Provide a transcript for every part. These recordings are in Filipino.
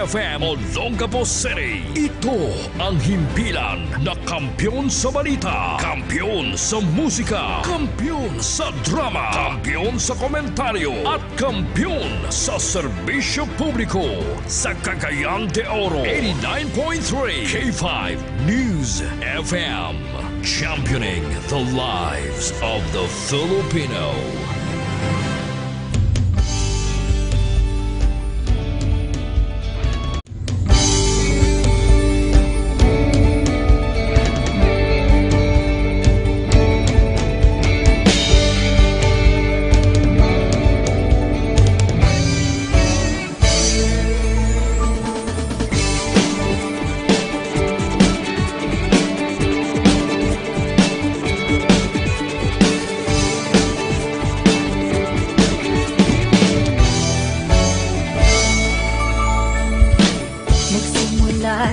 FM, Olongapo City. Ito ang himpilan na kampyon sa balita, kampyon sa musika, kampyon sa drama, kampyon sa komentaryo, at kampyon sa serbisyo publiko. Sa Cagayan de Oro, 89.3 K5 News FM. Championing the lives of the Filipino.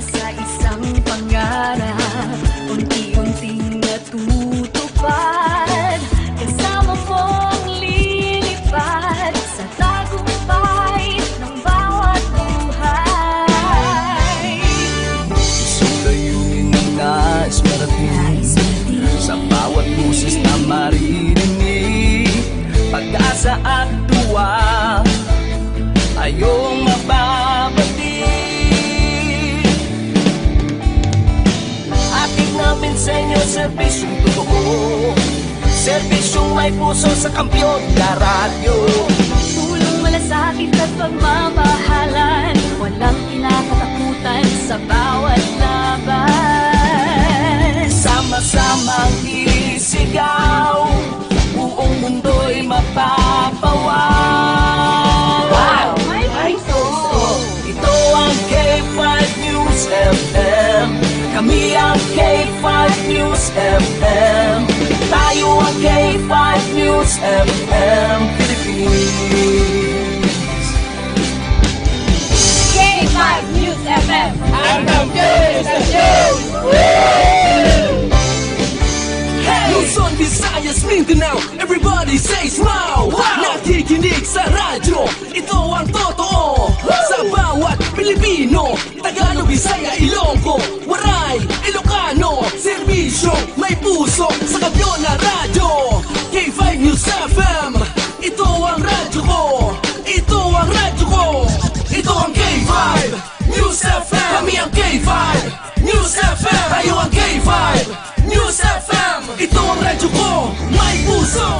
Sa isang pangarap, unti-unting natutupad, kasama mong lilipad sa tagumpay ng bawat buhay. Isang layunin ng nais marating sa bawat boses na maririnig, pag-asa at tuwa ayong mababati. Namin sa inyo, serbisyong totoo, serbisyong may puso sa kampyon na radyo. Tulong malasakit at pagmamahalan, walang kinakatakutan sa bawat laban. Sama-samang isigaw, buong mundo'y mapapawaw. Wow! Ito ang K5 News FM. Kami ang K5 News FM. Tayo ang K5 News FM Philippines. K5 News FM. Ang K5 News. Luzon, Visayas, Mindanao, everybody say smile. Nakikinig sa radyo, ito ang totoo. Sa bawat Pilipino, Tagalog, Bisaya, Ilonggo, Waray, Ilocano, serbisyo may puso sa kampyon na radyo. K5 News FM, ito ang radyo ko, ito ang radyo ko, ito ang K5 News FM. Kami ang K5 News FM, tayo ang K5 News FM. Ito ang radyo ko, may puso.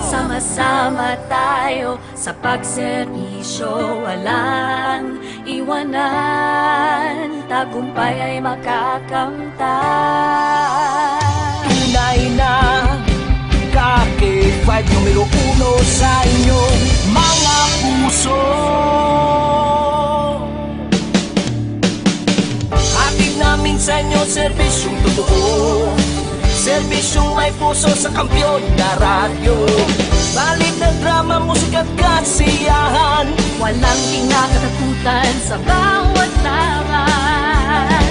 Sama-sama tayo sa pagserbisyo, walang iwanan, tagumpay ay makakamtan. Tunay na K5 numero 1 sa inyong mga puso. Hatid namin sa inyo, serbisyong totoo, serbisyong may puso sa kampyon na radyo. Balik na drama, musika at kasiyahan, Walang kinakatakutan sa bawat laban.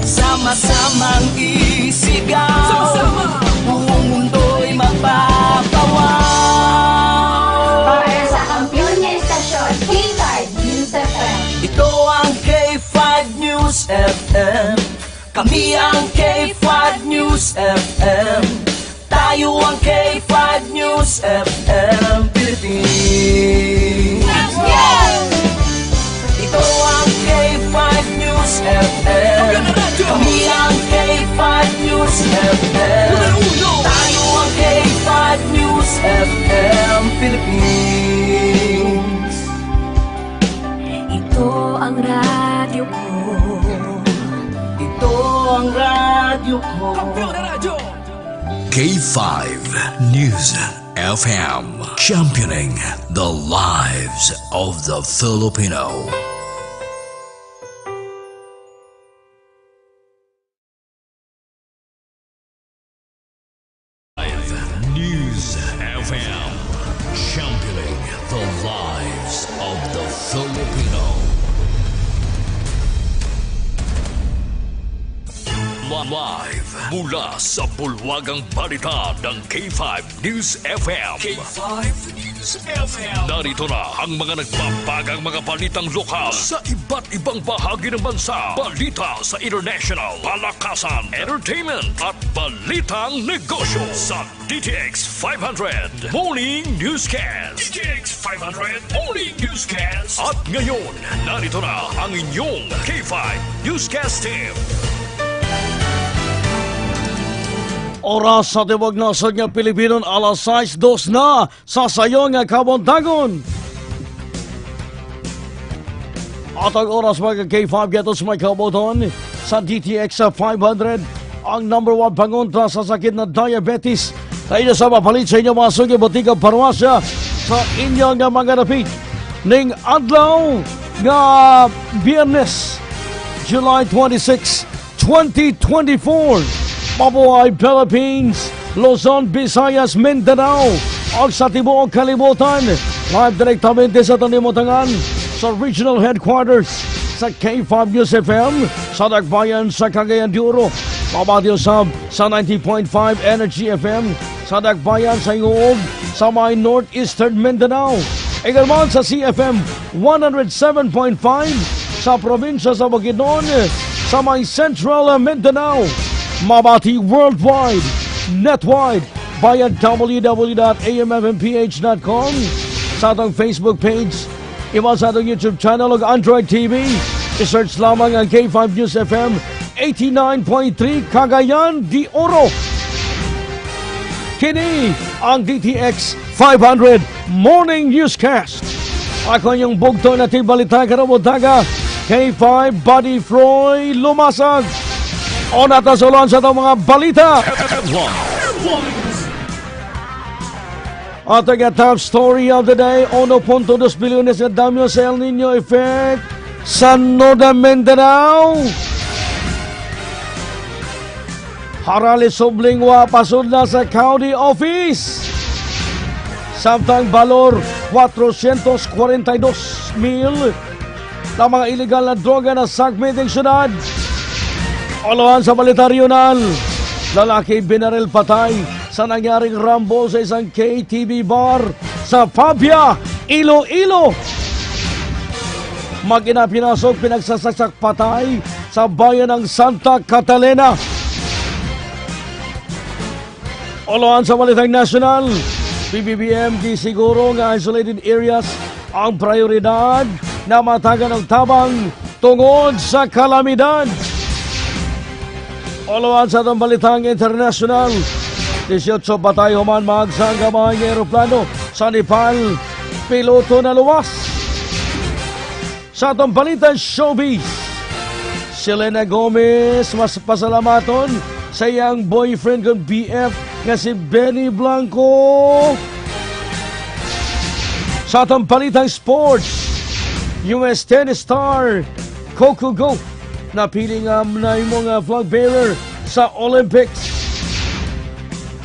sama-samang isigaw, buong mundo'y mapapawaw. Para sa kampyon niya istasyon, K5 News FM. Ito ang K5 News FM. Kami ang K5 News FM. Tayo ang K5 News FM Philippines. Ito ang K5 News FM. Kami ang K5 News FM. Tayo ang K5 News FM Philippines. Ito ang radyo ko, Ito ang radyo ko. K5 News FM, championing the lives of the Filipino. News FM, championing the lives of the Filipino. Live mula sa bulwagang balita ng K5 News FM. K5 News Kings FM. Narito na ang mga nagbabagang mga balitang lokal sa iba't ibang bahagi ng bansa. Balita sa international, palakasan, entertainment at balitang negosyo sa DTX 500 Morning Newscast. DTX 500 Morning Newscast. At ngayon, narito na ang inyong K5 Newscast Team. Oras sa tiwag na sa nga Pilipino, alas 6:02 na sa sayo nga kabontagon. At ang oras mga K5 gatos may kaboton sa DTX 500, ang number 1 pangontra sa sakit na diabetes. Tayo sa mapalit sa inyo mga sugi botika parwasya sa inyong mga napit. Ning adlaw nga Biyernes, July 26, 2024. Mabuhay Philippines, Luzon, Visayas, Mindanao o sa tibuok kalibutan. Live direktamente sa Tanimutangan sa Regional Headquarters sa K5 News FM sa Dakbayan sa Cagayan de Oro. Mabatiyo sa 90.5 Energy FM sa Dakbayan sa Ingoog sa may Northeastern Mindanao. Ikalman sa CFM 107.5 sa probinsya sa Bukidnon sa may Central Mindanao. Mabati worldwide, netwide, via www.amfmph.com, sa atong Facebook page, iba sa atong YouTube channel o Android TV. I-search lamang ang K5 News FM 89.3 Cagayan de Oro. Kini ang DTX 500 Morning Newscast. Ako yung bugto na tibalita karamodaga, K5 Buddy Froy Lumasag. O natasuluan sa itong mga balita. At ang top story of the day, 1.2 bilyones na damyo sa El Nino effect sa Northern Mindanao. Harali Sublingwa pasod na sa county office. Samtang balor 442,000 na mga illegal na droga na sagmiting syudad. Oloan sa balita regional, lalaki binaril patay sa nangyaring rambo sa isang KTV bar sa Fabia, Iloilo. Mag-ina pinasok pinagsasaksak patay sa bayan ng Santa Catalina. Oloan sa balitang national, PBBM di siguro nga isolated areas ang prioridad na matagan ng tabang tungod sa kalamidad. Oloan sa itong balitang international, 18 patay human magsang gamay ng aeroplano sa Nepal, piloto na luwas. Sa itong balitang showbiz, Selena Gomez mas pasalamaton sa iyang boyfriend kong BF nga si Benny Blanco. Sa itong balitang sports, US tennis star Coco Gauff napili nga na yung mga flag bearer sa Olympics.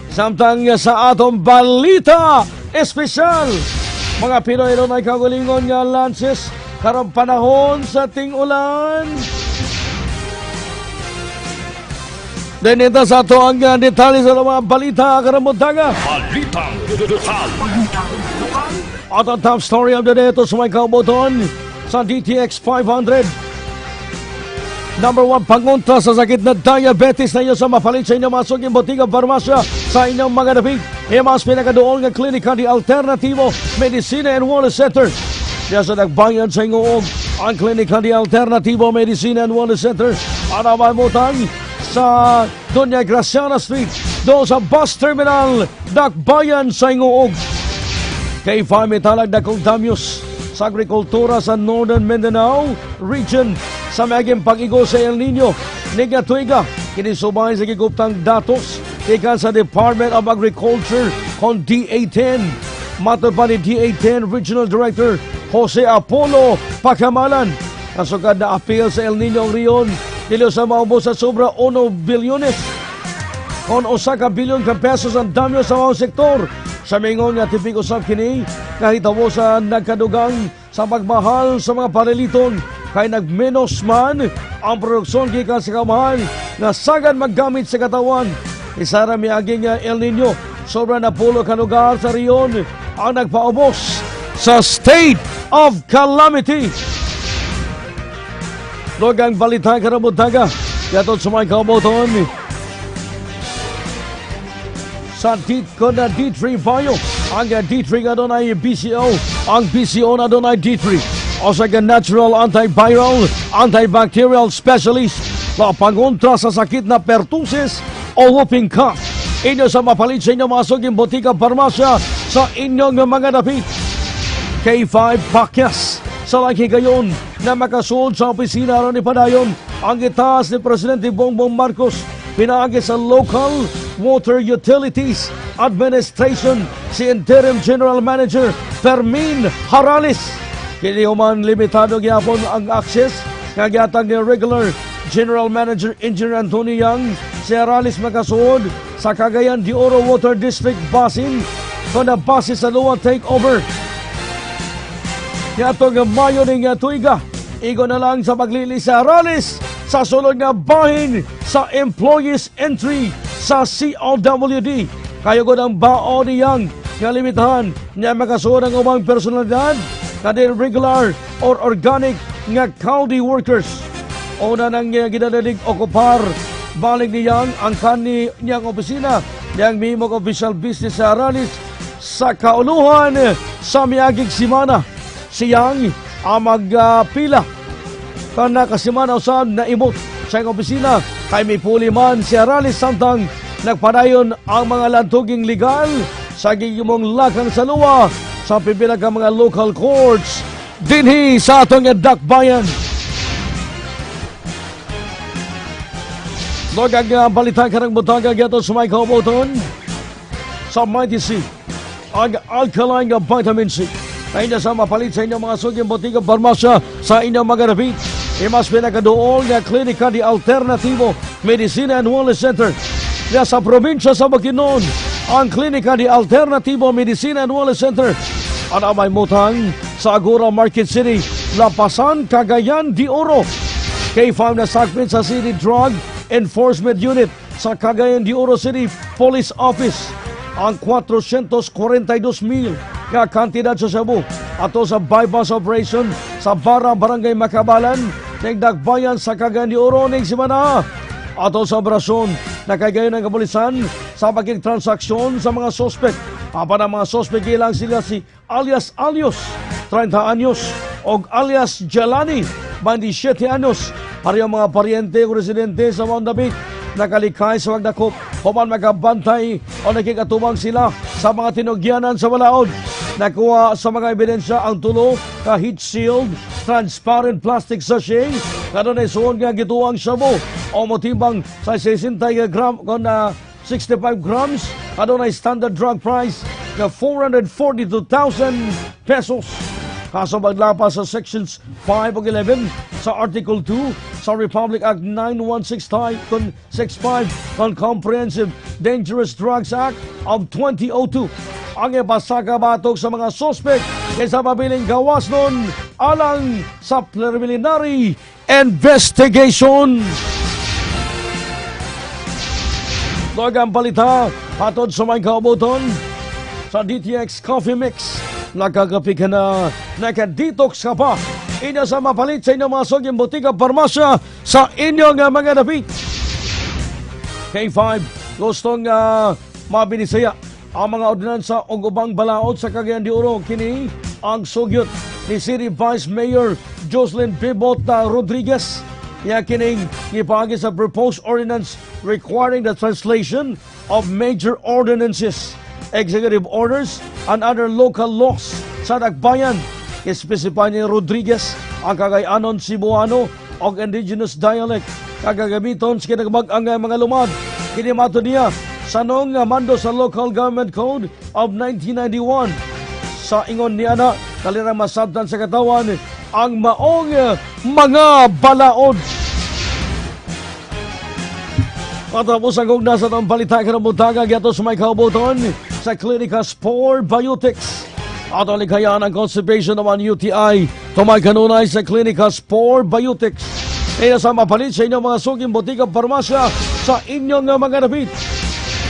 Samtang sa atong balita espesyal, mga Pinoy ron ay kagulingon nga lances karong panahon sa ting-ulan. Denita sa ito ang detalye sa mga balita karamuntaga. Balitang lokal. At ang top story of the day ito sa may kauboton sa DTX 500. Number 1 pangontra sa sakit na diabetes na inyo sa mapalit sa inyong masok yung botiga farmasya sa inyong mga napig. Imas pinakadoon nga klinika di Alternativo Medicina and Wellness Center. Diya sa nagbayan sa Ingoog ang klinika di Alternativo Medicina and Wellness Center. Anamamutang sa Doña Graciana Street doon sa bus terminal Dakbayan sa Ingoog. Kay Fami talag na kong damyos sa agrikultura sa Northern Mindanao region sa maging pag-igo sa El Nino. Niga tuiga, kinisubay sa giguptang datos ikan sa Department of Agriculture kon DA10. Matod pa ni DA10 Regional Director Jose Apollo Pacamalan. Nasugad na appeal sa El Nino ang riyon dilo sa maubos sa sobra 1 bilyones kon 1 bilyon ka pesos ang damyo sa mga sektor. Sa mingon nga tipiko sa kini kahit mo sa nagkadugang sa pagmahal sa mga pareliton kay nagmenos man ang produksyon gikan sa kamahal na sagad maggamit sa katawan. Isara miaging El Nino sobra na pulo ka lugar sa riyon ang nagpaubos sa state of calamity. Dogang balita karabutaga. Yatot sa mga kauboton. Sa D3 Bayo. Ang D3 nga doon ay BCO. Ang BCO na doon ay D3. O sa natural antiviral, antibacterial specialist na pangontra sa sakit na pertussis o whooping cough. Inyo sa mapalit sa inyo masuging botika parmasya sa inyong mga dapit. K5 Pakyas sa laki gayon na makasuod sa opisina ron ni Padayon ang itaas ni Presidente Bongbong Marcos pinaagi sa Local Water Utilities Administration si Interim General Manager Fermin Harales. Kini human limitado gyapon ang access kagyatag ni regular General Manager Engineer Antonio Yang. Si Harales makasuod sa Cagayan de Oro Water District Basin kung na base sa luwa takeover. Kaya itong Mayo ng tuiga, igo na lang sa paglili sa Harales sa sulod nga bahin sa employees entry sa COWD. Kayo ko ng bao niyang nga limitahan niya makasuod ang umang personalidad na din regular or organic nga county workers. Una nang ginadalig okupar balik niyang ang niyang opisina niyang mimog official business sa Harales sa kauluhan sa miagig simana. Siyang ang magpila kana kasimana usab na imot sa opisina kay may puli man si Harales samtang nagpadayon ang mga lantuging legal sa gigimong lakang sa luwa sa pipila ka mga local courts dinhi sa atong dakbayan. Logag balita karang butaga gato sa mga kauboton sa Mighty C ang alkaline nga vitamin C ay na sa mapalit sa inyong mga suging botiga parmasya sa inyong mga dapit. Imas pinakadool nga klinika di Alternativo Medicina and Wellness Center na sa probinsya sa Bukidnon. Ang klinika di Alternativo Medicina and Wellness Center ang may mutang sa Agora Market City, Lapasan, Cagayan de Oro. K5 na sakpit sa City Drug Enforcement Unit sa Cagayan de Oro City Police Office. Ang 442,000 nga kantidad sa Cebu ato sa bypass operation sa Barangay Makabalan ng Dakbayan sa Cagayan de Oro ng simana. Ato sa operasyon nakagayon ng kapulisan sa pagkikatransaksyon sa mga sospek. Apan ang mga sospek ilang sila si alias Alios, 30 anyos, o alias Jelani, 27 anyos. Parehong mga paryente o residente sa Mondabit nakalikhay sa wagdakop human magabantay o nakikatubang sila sa mga tinugyanan sa balaod. Nakuha sa mga ebidensya ang tulo ka heat sealed transparent plastic sachet kadon ay suon nga gituang shabu o motimbang sa 60 gram na 65 grams kadon ay standard drug price na 442,000 pesos. Kaso maglapas sa Sections 5 ug 11 sa Article 2 sa Republic Act 9165 on Comprehensive Dangerous Drugs Act of 2002. Ang ipasakabatok sa mga sospek kaysa mabiling gawas nun alang sa preliminary investigation. Dogang balita patod sa mga kauboton sa DTX Coffee Mix. Nakakapi ka na, nakadetox ka pa. Inya sa mapalit sa inyong mga suging botika parmasya sa inyong mga dapit. K5, gustong mabinisaya ang mga ordinansa o ubang balaod sa Cagayan de Oro. Kini ang sugyot ni City Vice Mayor Jocelyn Pibota Rodriguez. Kaya kining ipagi sa proposed ordinance requiring the translation of major ordinances, executive orders, and other local laws sa Dakbayan. Ispesify ni Rodriguez ang Cagayanon Cebuano o indigenous dialect kagagamiton sa kinagmag ang mga lumad. Kinimato niya sa noong mando sa Local Government Code of 1991. Sa ingon niya na kalirang masabtan sa katawan ang maong mga balaod. Patapos ang ugna sa itong balita karambutaga gato sa may kauboton sa Klinika Spore Biotics. At ang likhayan ang constipation naman UTI tumay kanunay sa Klinika Spore Biotics. Kaya sa mapalit sa inyong mga suging botika parmasya sa inyong mga dapit.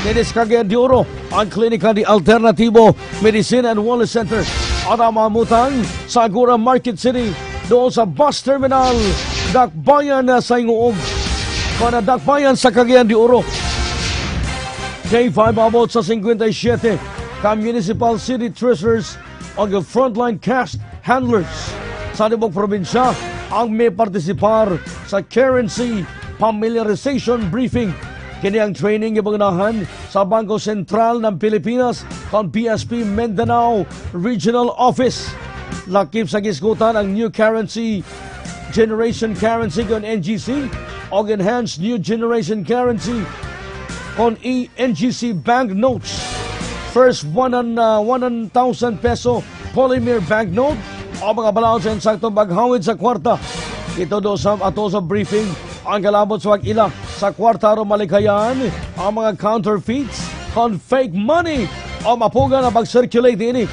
Dinis Cagayan de Oro, ang klinika ni Alternativo Medicine and Wellness Center. At ang mamutang sa Agura Market City, doon sa bus terminal, Dakbayan sa Inguog. Para Dakbayan sa Cagayan de Oro. K5 abot sa 57 ka-municipal city treasurers o frontline cash handlers sa Libog Probinsya ang may partisipar sa currency familiarization briefing. Kini ang training ibangnahan sa Bangko Sentral ng Pilipinas kon BSP Mindanao Regional Office. Lakip sa gisgutan ang New Currency Generation Currency kon NGC o Enhanced New Generation Currency kon NGC Bank Notes. First 1,000 peso polymer bank note o mga balaod sa insaktong baghawid sa kwarta. Ito do sa ato sa briefing ang kalabot sa wag-ila sa kwarta ro malikayan ang mga counterfeits kon fake money o mapuga na pag-circulate ini.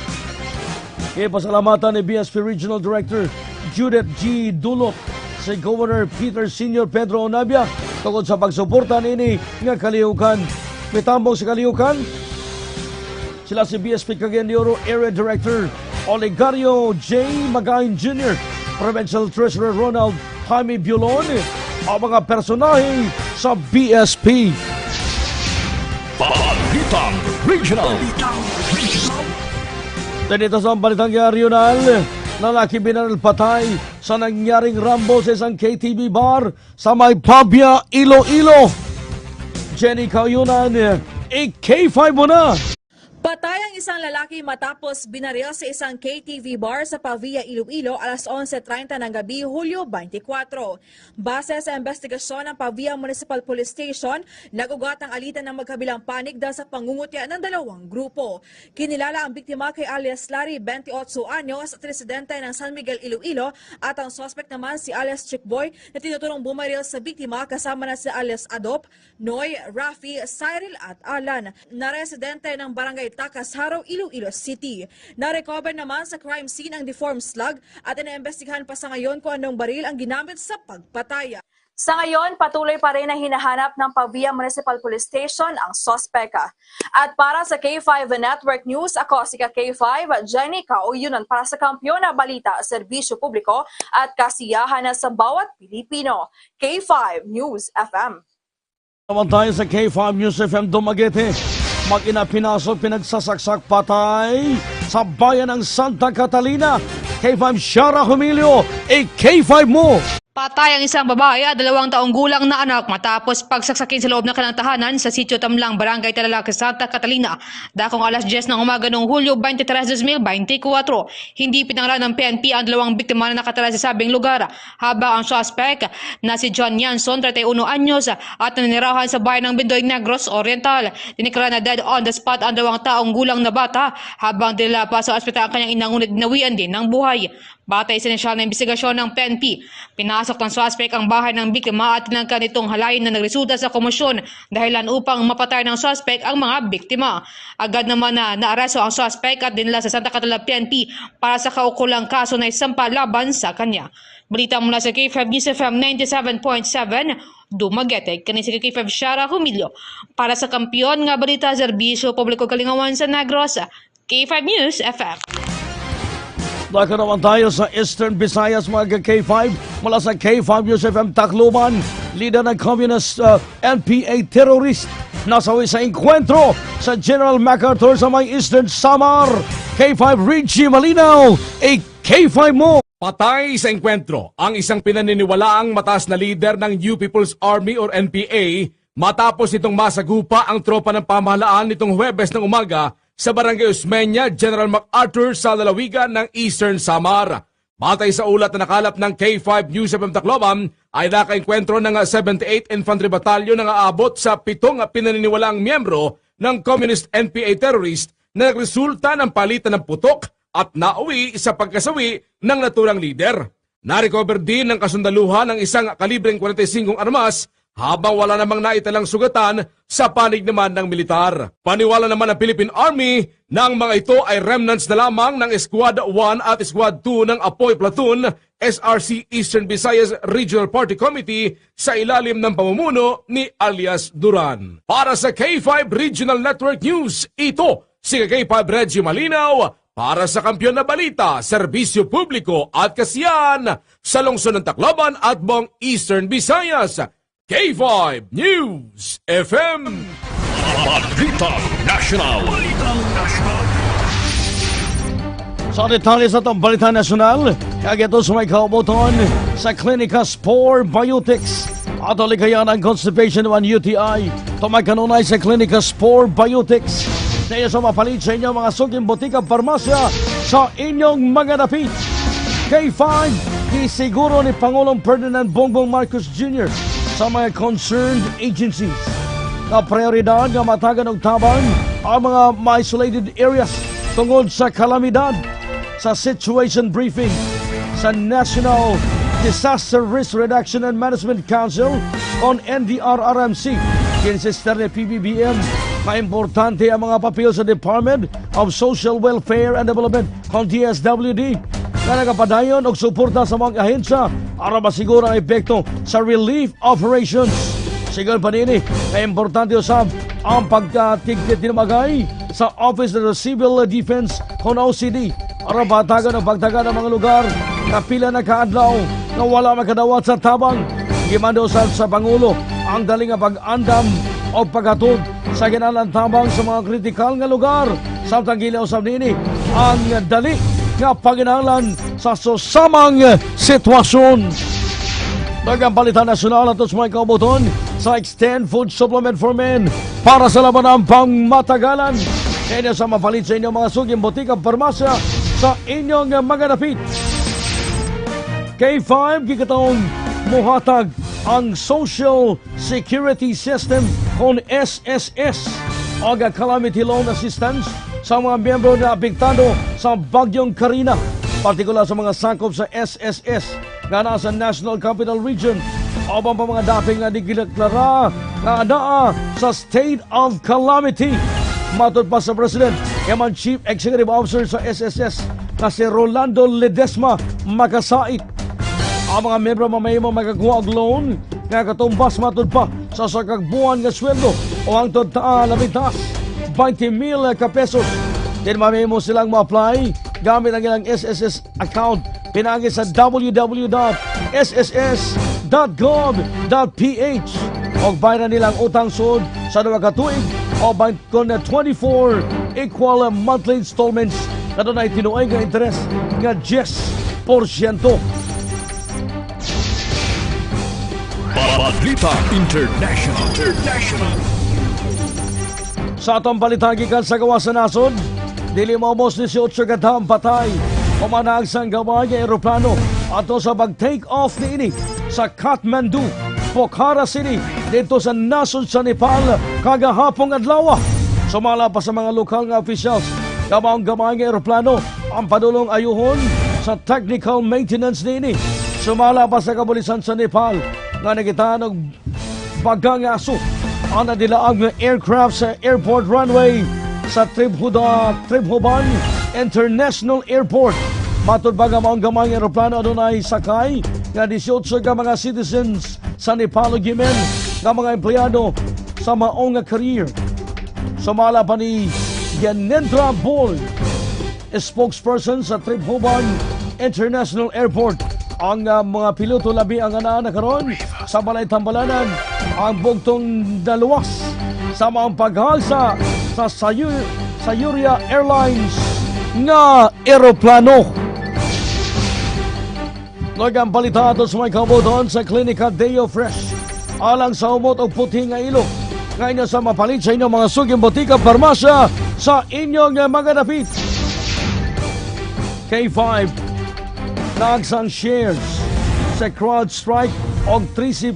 Ipasalamatan ni BSP Regional Director Judith G. Dulot si Governor Peter Sr. Pedro Onabia tungkol sa pagsuporta nini nga kalihukan. Mitambong sa kalihukan sila si BSP Cagayan de Oro Area Director Olegario J. Magain Jr., Provincial Treasurer Ronald Jaime Bulon, ang mga personahe sa BSP. Balitang Regional. Dito sa Balitang Regional, lalaki binaril patay sa nangyaring rambo sa isang KTV bar sa may Pabia, Iloilo. Jenny Cayunan, K5 mo na! Patay ang isang lalaki matapos binaril sa isang KTV bar sa Pavia, Iloilo alas 11:30 ng gabi, Hulyo 24. Base sa investigasyon ng Pavia Municipal Police Station, nagugat ang alitan ng magkabilang panig dahil sa pangungutya ng dalawang grupo. Kinilala ang biktima kay alias Larry, 28 anyos, at residente ng San Miguel, Iloilo, at ang suspect naman si alias Chickboy na tinuturong bumaril sa biktima kasama na si alias Adop, Noy, Rafi, Cyril at Alan, na residente ng barangay Takas Haraw, Iloilo City. Na-recover naman sa crime scene ang deformed slug at iniimbestigahan pa sa ngayon kung anong baril ang ginamit sa pagpataya. Sa ngayon, patuloy pa rin ang hinahanap ng Pavia Municipal Police Station ang sospeka. At para sa K5 Network News, ako si K5, Jenny Cayunan para sa Kampiyon na Balita, Serbisyo Publiko at Kasiyahan sa bawat Pilipino. K5 News FM. Naman tayo sa K5 News FM Dumaguete. Mag-ina pinasok, pinagsasaksak patay sa bayan ng Santa Catalina. K5 Shara Humilio, K5 mo! Patay ang isang babae at 2 taong gulang na anak matapos pagsaksakin sa loob ng kanilang tahanan sa Sitio Tamlang, Barangay Talalaki, Santa Catalina. Dakong alas 10 ng umaga noong Hulyo 23, 2024. Hindi pinangalanan ng PNP ang 2 biktima na nakatira sa sabing lugar, habang ang suspect na si John Yanson, 31 anyos, at nanirahan sa bayan ng Bindoy, Negros Oriental. Diniklara na dead on the spot ang 2 taong gulang na bata, habang dinala pa sa ospital ang kanyang inang, ngunit nawian din ng buhay. Batay sa inisyal na investigasyon ng PNP, pinasok ng suspect ang bahay ng biktima at tinangka nitong halayin na nagresulta sa komosyon dahilan upang mapatay ng suspect ang mga biktima. Agad naman na naaresto ang suspect at dinala sa Santa Catalina PNP para sa kaukulang kaso na isampa laban sa kanya. Balita mula sa K5 News FM 97.7, Dumaguete. Kani si K5 Shara Humilio para sa Kampiyon nga Balita, Serbisyo Publiko Kalingawan sa Negros, K5 News FM. Daka naman tayo sa Eastern Visayas mga K5 mula sa K5 News FM Tacloban. Leader ng Communist NPA terrorist nasawi sa enkwentro sa General MacArthur sa may Eastern Samar. K5 Richie Malinaw, K5 mo! Patay sa enkwentro ang isang pinaniniwalaang mataas na leader ng New People's Army or NPA matapos itong masagupa ang tropa ng pamahalaan nitong Huwebes ng umaga sa Barangay Osmeña, General MacArthur sa lalawigan ng Eastern Samar. Batay sa ulat na nakalap ng K5 News FM Tacloban, ay nakaenkwentro ng 78 Infantry Battalion na aabot sa 7 pinaniniwalaang miyembro ng Communist NPA terrorist na nagresulta ng palitan ng putok at nauwi sa pagkasawi ng naturang leader. Narecover din ng kasundaluhan ng isang kalibreng 45 armas habang wala namang naitalang sugatan sa panig naman ng militar. Paniwala naman ng Philippine Army na ang mga ito ay remnants na lamang ng Squad 1 at Squad 2 ng Apoy Platoon SRC Eastern Visayas Regional Party Committee sa ilalim ng pamumuno ni alias Duran. Para sa K5 Regional Network News, ito si K5 Reggie Malinaw para sa Kampiyon na Balita, Serbisyo Publiko at Kasiyahan sa lungsod ng Tacloban at buong Eastern Visayas. K5 News FM. Balitang National. Sa detalye sa itong Balita Nasyonal, kaya ito sa may kaubuton sa Klinika Spore Biotics at alikayan ang constipation ng UTI. Tumakanunay sa Klinika Spore Biotics na iyo sa mapalit sa inyong mga suging butika parmasya sa inyong mga dapit. K5, isiguro ni Pangulong Ferdinand Bongbong Marcos Jr. sa mga concerned agencies na prioridad nga matagan og tabang ang mga isolated areas tungod sa kalamidad. Sa situation briefing sa National Disaster Risk Reduction and Management Council on NDRRMC, kinsister ni PBBM na importante ang mga papel sa Department of Social Welfare and Development kung DSWD na nagapadayon og suporta sa mga ahensya para masiguro ang epekto sa relief operations. Sigal pa nini na importante usab ang pagkatigtit dinamagay sa Office of the Civil Defense kung OCD para batagan ang pagtaga ng mga lugar na pila na kaadlaw na wala makadawat sa tabang. Gimando sa Pangulo ang daling pag-andam o paghatod sa ginalang tabang sa mga kritikal nga lugar. Samtang gilaw sa nini ang dali nga paginahanglan sa susamang sitwasyon. Dagang Balita Nasyonal at sa mga kaubuton sa Extend Food Supplement for Men para sa laban ng pangmatagalan. Kaya sa mapalit sa inyong mga suging butika parmasya sa inyong mga dapit. K5, gikatong muhatag ang Social Security System kung SSS o Calamity Loan Assistance sa mga miyembro na apektado sa Bagyong Karina, partikular sa mga sakop sa SSS nga nasa National Capital Region o bang pa mga dating nga digilaklara nga adaa sa State of Calamity. Matod pa sa President, yaman Chief Executive Officer sa SSS na si Rolando Ledesma Makasait. Ang mga membro mamayimo magagawa og loan nga katumbas matod pa sa sakagbuan nga sweldo o ang total labitas 20,000 ka pesos. Din mamayimo silang ma-apply gamit ang ilang SSS account pinagi sa www.sss.gov.ph o bayaran nilang utang sud sa 2 ka tuig o kon 24 equal monthly installments na doon ay tinuoy nga interest nga 10%. Balita International. Sa atong balitagikan sa gawa sa nasod, dili maubos 18 katang patay o managsang gaway nga aeroplano ato sa pag-take off ni ini sa Kathmandu, Pokhara City dito sa nasod sa Nepal kagahapong adlaw. Sumala pa sa mga lokal nga officials, gabang gamay nga aeroplano ang padulong ayuhon sa technical maintenance ni ini. Sumala pa sa kabulisan sa Nepal nga nagitaan og bagang aso ang nadilaag ng aircraft sa airport runway sa Tribhuvan International Airport. Matod ba ang gamang aeroplano adunay sakay nga 18 ka mga citizens sa Nepal ug Yemen nga mga empleyado sa maong nga career. Sumala pa ni Yanendra Bol, spokesperson sa Tribhuvan International Airport. Ang mga piloto labi ang anaan na karon sa balay tambalanan ang bugtong daluwas sa mga paghalsa sa Sayuria Airlines nga aeroplano. Lagang balita ato sa may kabuton sa Klinika Deo Fresh alang sa umot o puti nga ilo. Ngayon sa mapalit sa inyong mga suging botika parmasya sa inyong mga dapit. K5 nagsang shares sa CrowdStrike og 30%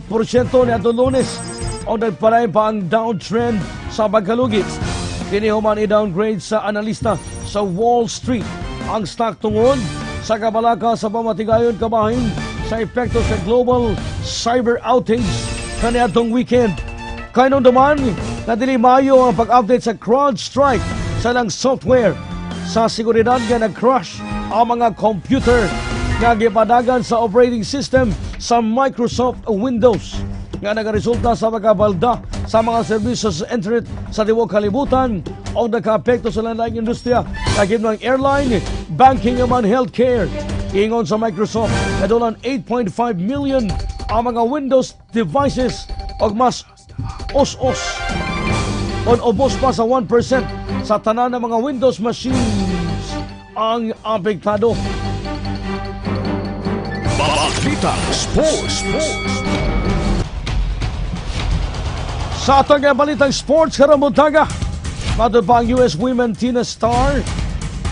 ni ato Lunes o nagparay pa ang downtrend sa pagkalugi. Kinihuman i-downgrade sa analista sa Wall Street ang stock tungod sa kabalaka sa pamatigayon kabahin sa epekto sa global cyber outage kaniadtong weekend. Kainon duman na dili maayo ang pag-update sa CrowdStrike sa lang software sa seguridad nga nag-crash ang mga computer nga gipadagan sa operating system sa Microsoft Windows nga nagaresulta sa pagkabalda sa mga serbisyo sa internet sa tibuok kalibutan o nakaapekto sa laing industriya kagib ng airline, banking man healthcare. Ingon sa Microsoft, nadulan 8.5 million ang mga Windows devices o mas os-os o ubos pa sa 1% sa tanan ng mga Windows machines ang apektado. Balitang Sports. Sa atong balitang sports karong buntaga, matod pa ang US women tennis star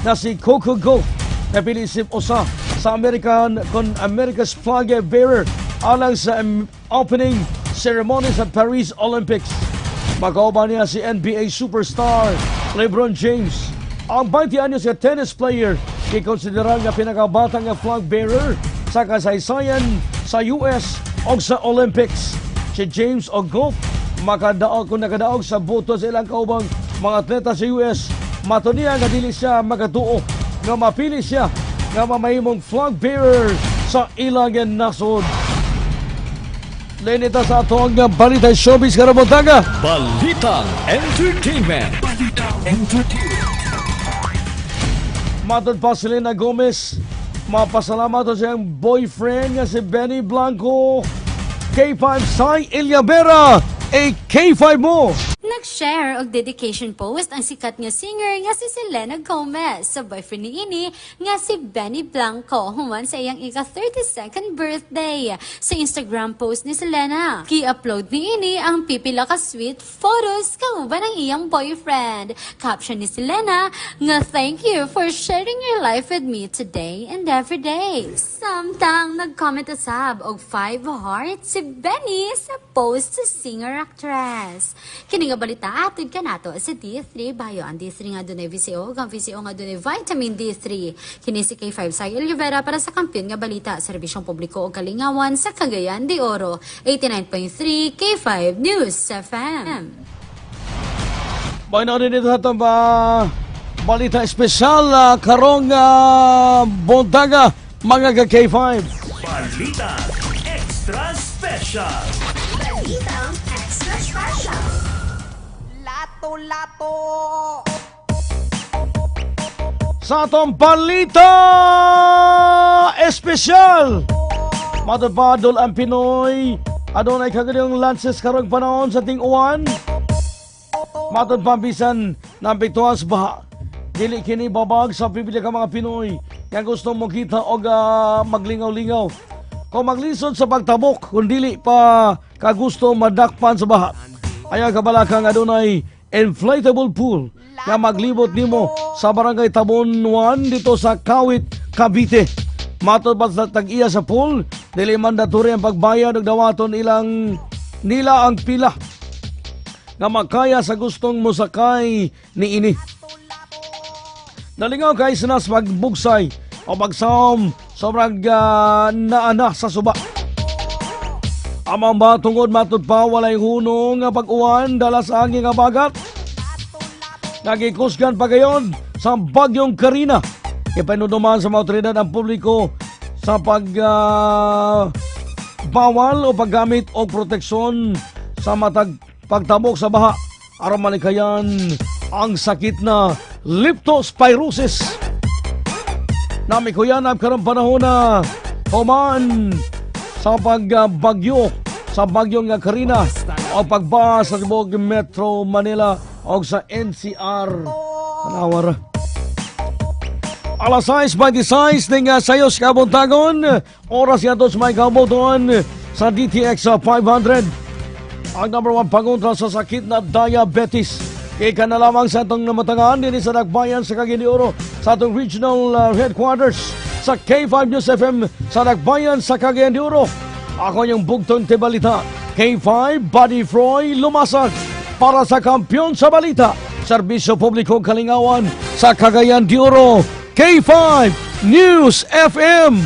na si Coco Gauff na pilisip usa sa America's flag bearer alang sa opening ceremony sa Paris Olympics. Magkauban niya si NBA superstar LeBron James. Ang 20 anyos nga tennis player kikonsideran nga pinakabata nga flag bearer sa kasaysayan sa US o sa Olympics. Si James o Gauff nakadaog sa boto sa ilang kaubang mga atleta sa US. Mato niya nga dili siya makatuo nga mapili siya nga mamahimong flag bearer sa ilang nasod. Lenita sa atong balita showbiz karabuntaga. Balitang Entertainment. Matod pa si Selena Gomez, mapasalamat sa siyang boyfriend nga si Benny Blanco. K5 Sai Ilyabera, K5 mo. Nag-share og dedication post ang sikat nga singer nga si Selena Gomez sa boyfriend ni ini nga si Benny Blanco human sa iyang ika-32nd birthday. Sa Instagram post ni Selena, ki-upload ni ini ang pipila ka sweet photos kauban ng iyang boyfriend. Caption ni Selena nga thank you for sharing your life with me today and every day. Samtang nag-comment usab og 5 hearts si Benny sa post sa singer-actress. Kini nga balita atid kanato sa D3 bayo ang D3 nga dunay VCO, ang VCO nga dunay vitamin D3. Kini si K5 Sai Ilyabera para sa kampiyon nga balita, serbisyong publiko o kalingawan sa Cagayan de Oro. 89.3 K5 News FM. Bayan na rin ito itong balita espesyal karong buntaga mga K5. Balitang Extra Special. Balitang Extra Special. Lato-lato. Sa atong balita espesyal, matupad ang Pinoy adunay kagayong lances karong panahon sa ting-uwan. Matod pambisan ng piktuas baha. Dili kini babag sa pipili ka mga Pinoy nga gusto mo kita og maglingaw-lingaw. Kung maglisod sa pagtabok, kung dili pa kagusto madakpan sa baha. Ayaw kabalakang adunay inflatable pool nga maglibot nimo sa barangay Tabon 1 dito sa Kawit, Cavite. Matod pa sa tag-iya sa pool, dili mandatory ang pagbayad og dawaton nila ang pila nga makaya sa gustong mosakay ni ini. Nalingaw kay sinas magbugsay o magsawom sobrang naana sa suba. Amang ba tungod matod pa walay hunong nga pag-uwan dala sa angin nga bagat. Nagikusgan pa gayon sa bagyong Karina. Ipanuduman sa mga otoridad ang publiko sa bawal o paggamit o proteksyon sa pagtabok sa baha aron malikayan ang sakit na leptospirosis. Namikuyanap karong panahon na human sa pagbagyo sa bagyong nga Karina o pagbaha sa tibok Metro Manila o sa NCR. Panawara. Alas 6:26 ning sayos kabuntagon. Oras yatos may kabuton sa DTX 500. Ang number 1 pangontra sa sakit na diabetes. Ika na lamang sa itong namatangan din sa Nagbayan sa Cagayan de Oro sa itong regional headquarters sa K5 News FM sa Nagbayan sa Cagayan de Oro. Ako yung bugtong tibalita. K5 Buddy Froy lumasag para sa kampiyon sa balita. Serbisyo Publiko Kalingawan sa Cagayan de Oro. K5 News FM.